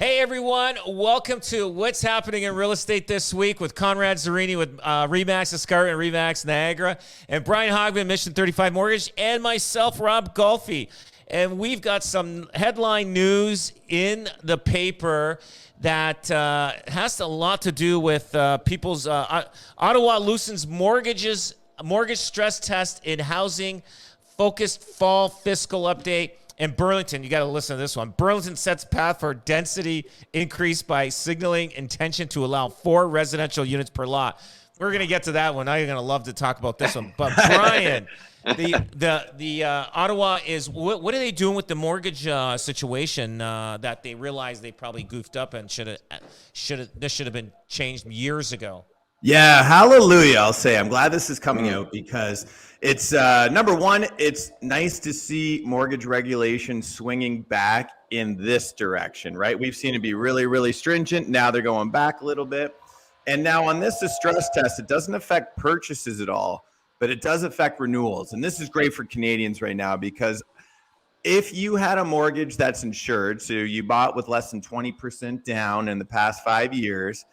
Hey everyone, welcome to What's Happening in Real Estate this week with Conrad Zerini with Remax Escarpment and Remax Niagara, and Brian Hogman, Mission 35 Mortgage, and myself, Rob Golfi. And we've got some headline news in the paper that has a lot to do with people's Ottawa loosens mortgage stress test in housing, focused fall fiscal update. And Burlington, you got to listen to this one. Burlington sets path for density increase by signaling intention to allow 4 residential units per lot. We're going to get to that one. I'm going to love to talk about this one. But Brian, the Ottawa is what are they doing with the mortgage situation that they realized they probably goofed up and this should have been changed years ago? Yeah, hallelujah, I'll say. I'm glad this is coming out because it's, number one, it's nice to see mortgage regulation swinging back in this direction, right? We've seen it be really, really stringent. Now they're going back a little bit. And now on this stress test, it doesn't affect purchases at all, but it does affect renewals. And this is great for Canadians right now because if you had a mortgage that's insured, so you bought with less than 20% down in the past 5 years,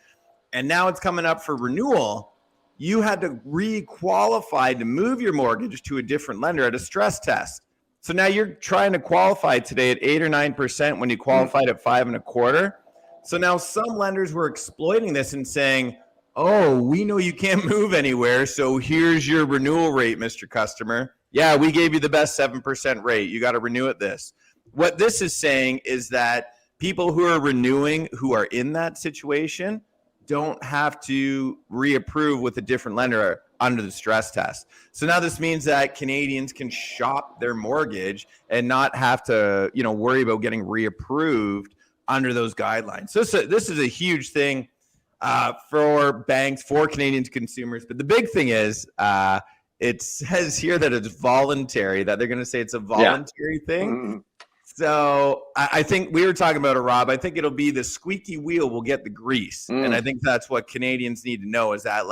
and now it's coming up for renewal, you had to re-qualify to move your mortgage to a different lender at a stress test. So now you're trying to qualify today at 8 or 9% when you qualified at 5.25. So now some lenders were exploiting this and saying, oh, we know you can't move anywhere, so here's your renewal rate, Mr. Customer. Yeah, we gave you the best 7% rate. You got to renew at this. What this is saying is that people who are renewing who are in that situation don't have to reapprove with a different lender under the stress test. So now this means that Canadians can shop their mortgage and not have to, worry about getting reapproved under those guidelines. So this is a huge thing for banks, for Canadian consumers. But the big thing is it says here that it's voluntary, that they're going to say it's a voluntary thing. Mm-hmm. So I think we were talking about it, Rob. I think it'll be the squeaky wheel will get the grease. And I think that's what Canadians need to know is that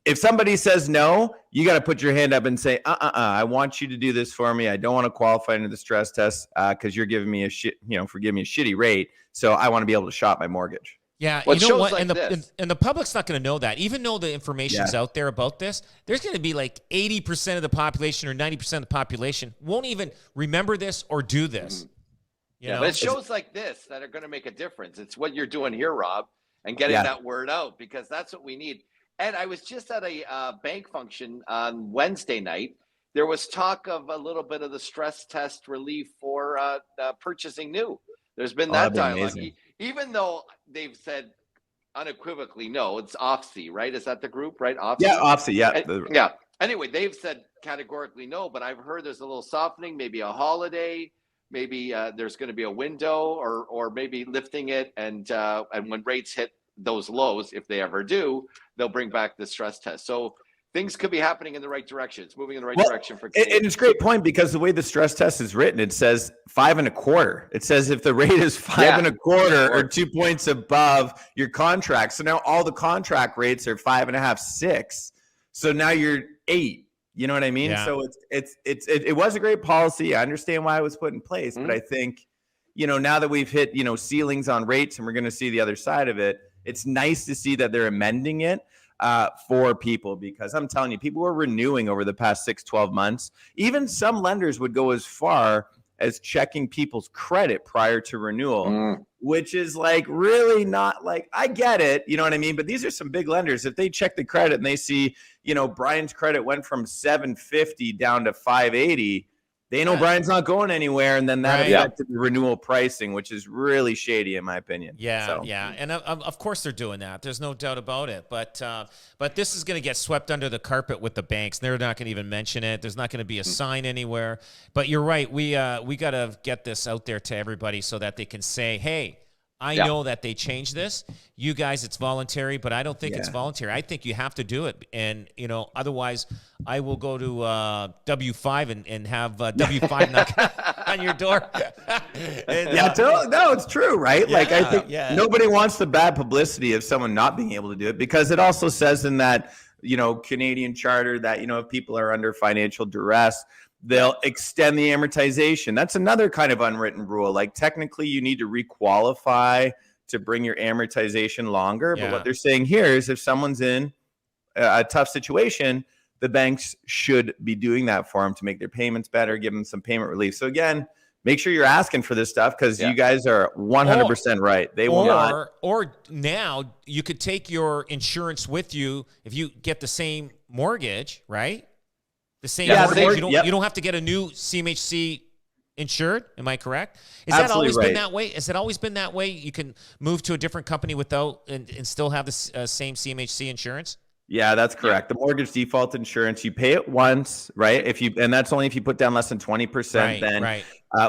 if somebody says no, you got to put your hand up and say, I want you to do this for me. I don't want to qualify into the stress test because you're giving me a shitty rate. So I want to be able to shop my mortgage. Yeah, you know what? And the public's not going to know that. Even though the information's out there about this, there's going to be like 80% of the population or 90% of the population won't even remember this or do this. But it's shows like this that are going to make a difference. It's what you're doing here, Rob, and getting that word out because that's what we need. And I was just at a bank function on Wednesday night. There was talk of a little bit of the stress test relief for purchasing new. There's been that dialogue. Even though they've said unequivocally, no, it's OFC, right? Is that the group, right? OFC? Yeah, OFC, yeah. Anyway, they've said categorically no, but I've heard there's a little softening, maybe a holiday, maybe there's going to be a window or maybe lifting it. And when rates hit those lows, if they ever do, they'll bring back the stress test. So things could be happening in the right direction. It's moving in the right direction for Canadians. And it's a great point because the way the stress test is written, it says 5.25. It says if the rate is 5.25 or 2 points above your contract. So now all the contract rates are 5.5, 6. So now you're 8. You know what I mean? Yeah. So it was a great policy. I understand why it was put in place, but I think, now that we've hit, ceilings on rates and we're going to see the other side of it, it's nice to see that they're amending it. For people, because I'm telling you, people are renewing over the past 6-12 months. Even some lenders would go as far as checking people's credit prior to renewal, which is really not I get it, you know what I mean? But these are some big lenders. If they check the credit and they see, Brian's credit went from 750 down to 580, they know Brian's not going anywhere, and then that affected the renewal pricing, which is really shady in my opinion. Yeah, and of course they're doing that. There's no doubt about it. But this is going to get swept under the carpet with the banks. They're not going to even mention it. There's not going to be a sign anywhere. But you're right. We got to get this out there to everybody so that they can say, hey, I know that they changed this. You guys, it's voluntary, but I don't think it's voluntary. I think you have to do it. And, otherwise I will go to W5 and have W5 knock on your door. No, it's true, right? I think nobody wants the bad publicity of someone not being able to do it because it also says in that, Canadian charter that, if people are under financial duress, They'll extend the amortization. That's another kind of unwritten rule. Like technically you need to requalify to bring your amortization longer. But what they're saying here is if someone's in a tough situation, the banks should be doing that for them to make their payments better, give them some payment relief. So again, make sure you're asking for this stuff because you guys are 100% right. They will not. Or now you could take your insurance with you if you get the same mortgage, right? The same mortgage. You don't have to get a new CMHC insured. Am I correct? Is that always been that way? Has it always been that way? You can move to a different company without and still have the same CMHC insurance? Yeah, that's correct. The mortgage default insurance, you pay it once, right? And that's only if you put down less than 20%.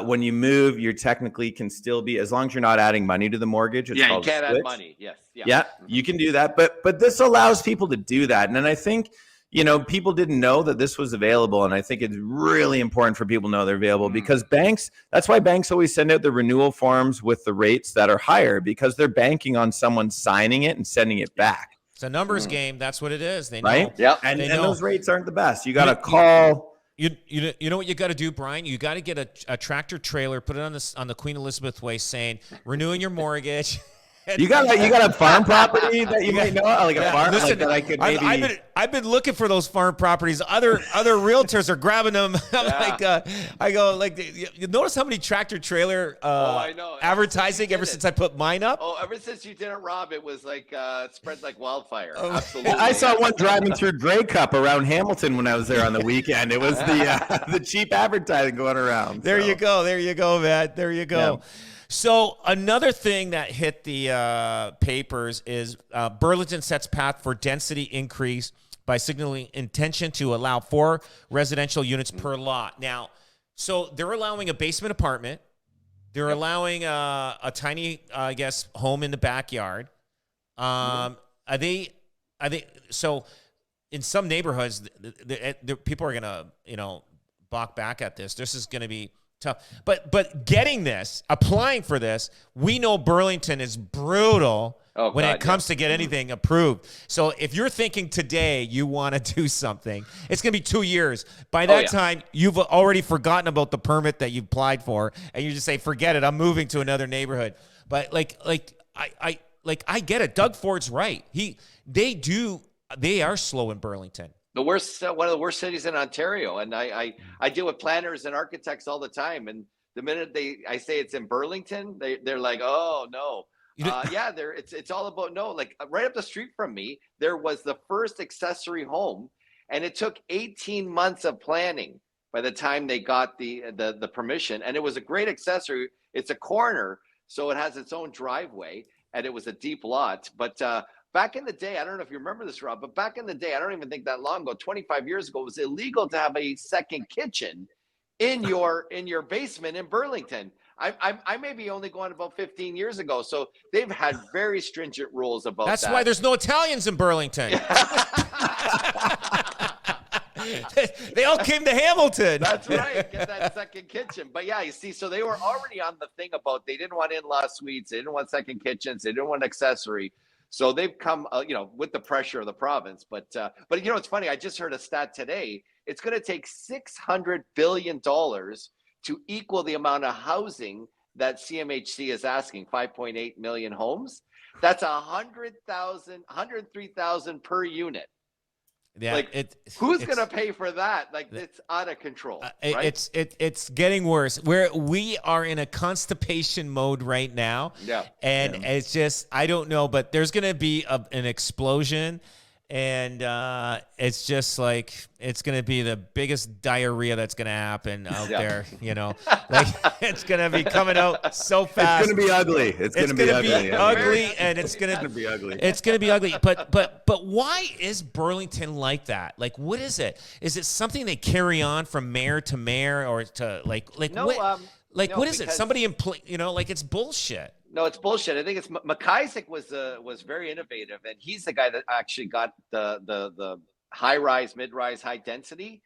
When you move, you technically can still be, as long as you're not adding money to the mortgage. It's you can't add money. Yes. Yeah, you can do that. But this allows people to do that. And then I think, people didn't know that this was available. And I think it's really important for people to know they're available because that's why banks always send out the renewal forms with the rates that are higher because they're banking on someone signing it and sending it back. It's a numbers game. That's what it is. They know. Right? Yeah. And those rates aren't the best. You got to call. You know what you got to do, Brian? You got to get a tractor trailer, put it on the Queen Elizabeth Way, saying renewing your mortgage. You got a farm property that you might know, like a farm. Listen, that I could maybe. I've been looking for those farm properties. Other realtors are grabbing them. I go you notice how many tractor trailer advertising ever since I put mine up. Oh, ever since you did it, Rob, it was like spread like wildfire. Absolutely. I saw one driving through Grey Cup around Hamilton when I was there on the weekend. It was the cheap advertising going around. There you go, Matt. There you go. Yeah. So another thing that hit the papers is Burlington sets path for density increase by signaling intention to allow 4 residential units per lot. Now, so they're allowing a basement apartment. They're allowing a tiny, home in the backyard. Are they? So in some neighborhoods, the people are gonna, balk back at this. This is gonna be tough. But getting this, applying for this, we know Burlington is brutal when it comes to get anything approved. So if you're thinking today you want to do something, it's going to be 2 years. By that time, you've already forgotten about the permit that you applied for, and you just say, forget it, I'm moving to another neighborhood. But I get it. Doug Ford's right. They are slow in Burlington. One of the worst cities in Ontario. And I deal with planners and architects all the time. And the minute I say it's in Burlington, they're like, oh no. It's all about like right up the street from me, there was the first accessory home, and it took 18 months of planning by the time they got the permission. And it was a great accessory. It's a corner, so it has its own driveway, and it was a deep lot. But back in the day, I don't know if you remember this, Rob, but back in the day, I don't even think that long ago, 25 years ago, it was illegal to have a second kitchen in your basement in Burlington. I may be only going about 15 years ago, so they've had very stringent rules about that. That's why there's no Italians in Burlington. They all came to Hamilton. That's right. Get that second kitchen. But yeah, you see, so they were already on the thing about they didn't want in-law suites, they didn't want second kitchens, they didn't want accessory. So they've come, with the pressure of the province. But it's funny. I just heard a stat today. It's going to take $600 billion to equal the amount of housing that CMHC is asking, 5.8 million homes. That's 103,000 per unit. Yeah, who's going to pay for that? It's out of control. Right? It's getting worse. We are in a constipation mode right now. Yeah, it's just, I don't know, but there's going to be an explosion, and it's just like it's going to be the biggest diarrhea that's going to happen out there. It's going to be coming out so fast. It's going to be ugly. It's going to be ugly, and it's going to be ugly. It's going to be ugly. But why is Burlington like that? Like, what is it? Is it something they carry on from mayor to mayor, or to what is it? Somebody it's bullshit. No, it's bullshit. I think it's McIsaac was very innovative, and he's the guy that actually got the high rise, mid rise, high density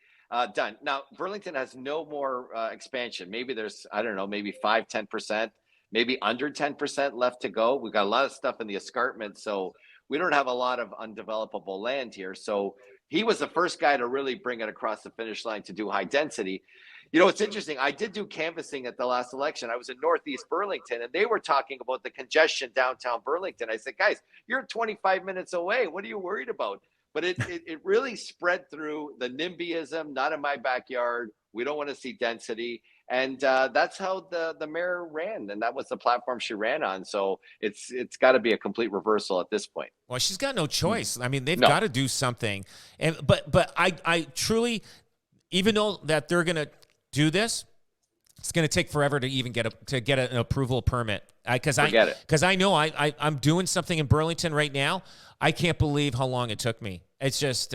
done. Now Burlington has no more expansion. Maybe there's maybe 5-10%, maybe under 10% left to go. We've got a lot of stuff in the escarpment, so we don't have a lot of undevelopable land here. So he was the first guy to really bring it across the finish line to do high density. You know, it's interesting. I did do canvassing at the last election. I was in Northeast Burlington, and they were talking about the congestion downtown Burlington. I said, guys, you're 25 minutes away. What are you worried about? But it really spread through the NIMBYism, not in my backyard. We don't want to see density. And that's how the mayor ran. And that was the platform she ran on. So it's got to be a complete reversal at this point. Well, she's got no choice. I mean, they've got to do something. And but I truly, even though that they're going to do this, it's going to take forever to even get an approval permit. Because I know I'm doing something in Burlington right now. I can't believe how long it took me. It's just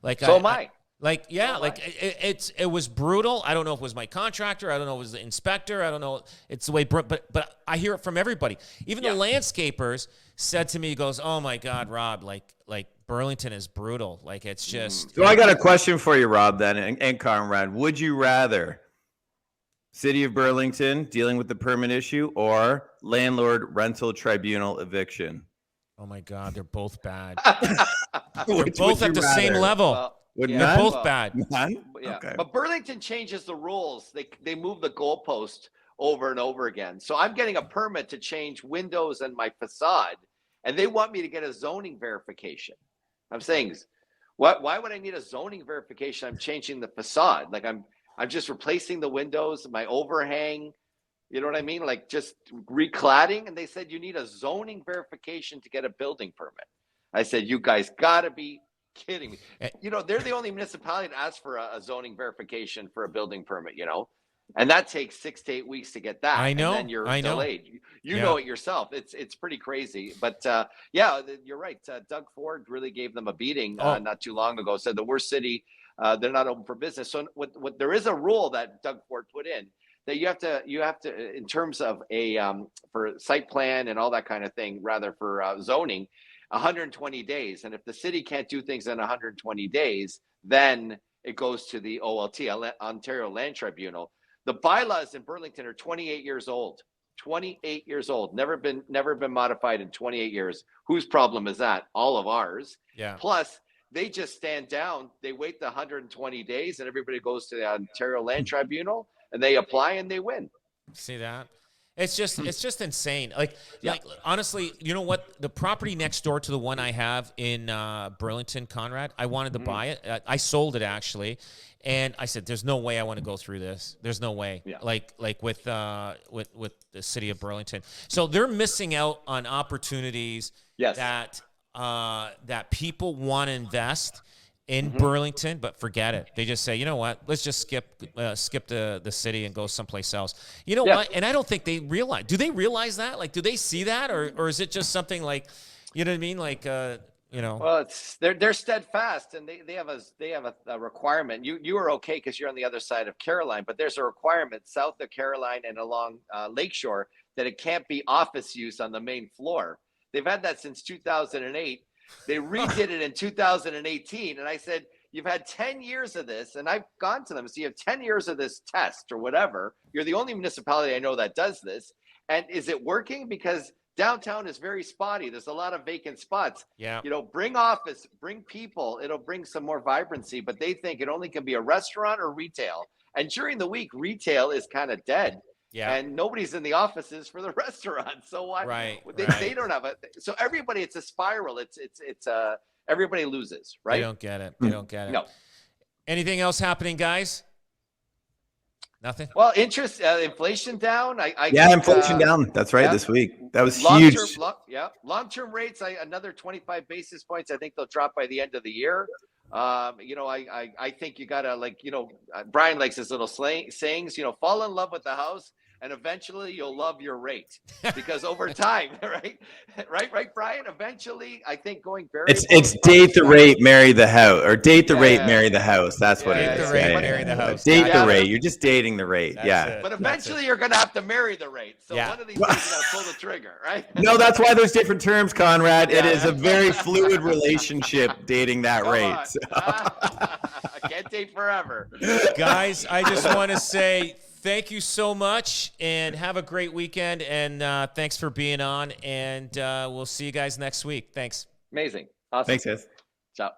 like so am I. Like, yeah, like it was brutal. I don't know if it was my contractor. I don't know if it was the inspector. I don't know. It's the way, but I hear it from everybody. Even the landscapers said to me, he goes, "Oh my God, Rob, like Burlington is brutal. Like it's just." So I got a question for you, Rob, then, and Conrad. Would you rather City of Burlington dealing with the permit issue or landlord rental tribunal eviction? Oh my God, they're both bad. They're both at the same level. They're both bad. None? Yeah. Okay. But Burlington changes the rules. They move the goalpost over and over again. So I'm getting a permit to change windows and my facade, and they want me to get a zoning verification. I'm saying, why would I need a zoning verification? I'm changing the facade. Like I'm just replacing the windows, my overhang. You know what I mean? Like just recladding. And they said you need a zoning verification to get a building permit. I said, you guys gotta be kidding me. You know, they're the only municipality to ask for a zoning verification for a building permit, you know, and that takes 6 to 8 weeks to get that. I know. And then you're delayed. You know it yourself. It's pretty crazy. But yeah, you're right. Doug Ford really gave them a beating not too long ago. Said the worst city, they're not open for business. So what there is a rule that Doug Ford put in that you have to in terms of a for site plan and all that kind of thing, rather for zoning, 120 days. And if the city can't do things in 120 days, then it goes to the OLT, Ontario Land Tribunal. The bylaws in Burlington are 28 years old. 28 years old. Never been modified in 28 years. Whose problem is that? All of ours. Yeah. Plus, they just stand down. They wait the 120 days, and everybody goes to the Ontario Land Tribunal, and they apply and they win. See that? It's just insane. Like honestly, you know what? The property next door to the one I have in Burlington, Conrad, I wanted to buy it. I sold it actually, and I said, "There's no way I want to go through this. There's no way." Yeah. Like with the city of Burlington, so they're missing out on opportunities that people want to invest in Burlington, but forget it. They just say, you know what? Let's just skip the city and go someplace else. You know what? And I don't think they realize. Do they realize that? Like, do they see that, or is it just something like, you know what I mean? Like, you know. Well, they're steadfast, and they have a requirement. You are okay because you're on the other side of Caroline, but there's a requirement south of Caroline and along Lakeshore that it can't be office use on the main floor. They've had that since 2008. They redid it in 2018. And I said, you've had 10 years of this. And I've gone to them. So you have 10 years of this test or whatever. You're the only municipality I know that does this. And is it working? Because downtown is very spotty. There's a lot of vacant spots. Yeah. You know, bring office, bring people. It'll bring some more vibrancy. But they think it only can be a restaurant or retail. And during the week, retail is kind of dead. Yeah. And nobody's in the offices for the restaurant. So why? Right. They don't have so everybody, it's a spiral. It's everybody loses, right? They don't get it. They don't get it. No. Anything else happening, guys? Nothing. Well, interest, inflation down. Inflation down. That's right. This week. That was huge. Long-term rates, another 25 basis points. I think they'll drop by the end of the year. You know, I think you gotta, like, you know, Brian likes his little sayings, you know, fall in love with the house and eventually you'll love your rate, because over time, right, Brian, eventually I think going very, it's date the rate, marry the house, or date the rate, marry the house. That's what it is. Marry the house. Date the rate. You're just dating the rate. That's it. But eventually you're going to have to marry the rate. So one of these days you got to pull the trigger, right? No, that's why there's different terms, Conrad. It is a very fluid relationship, dating that rate. So. I can't date forever. Guys, I just want to say thank you so much and have a great weekend. And thanks for being on. And we'll see you guys next week. Thanks. Amazing. Awesome. Thanks, guys. Ciao.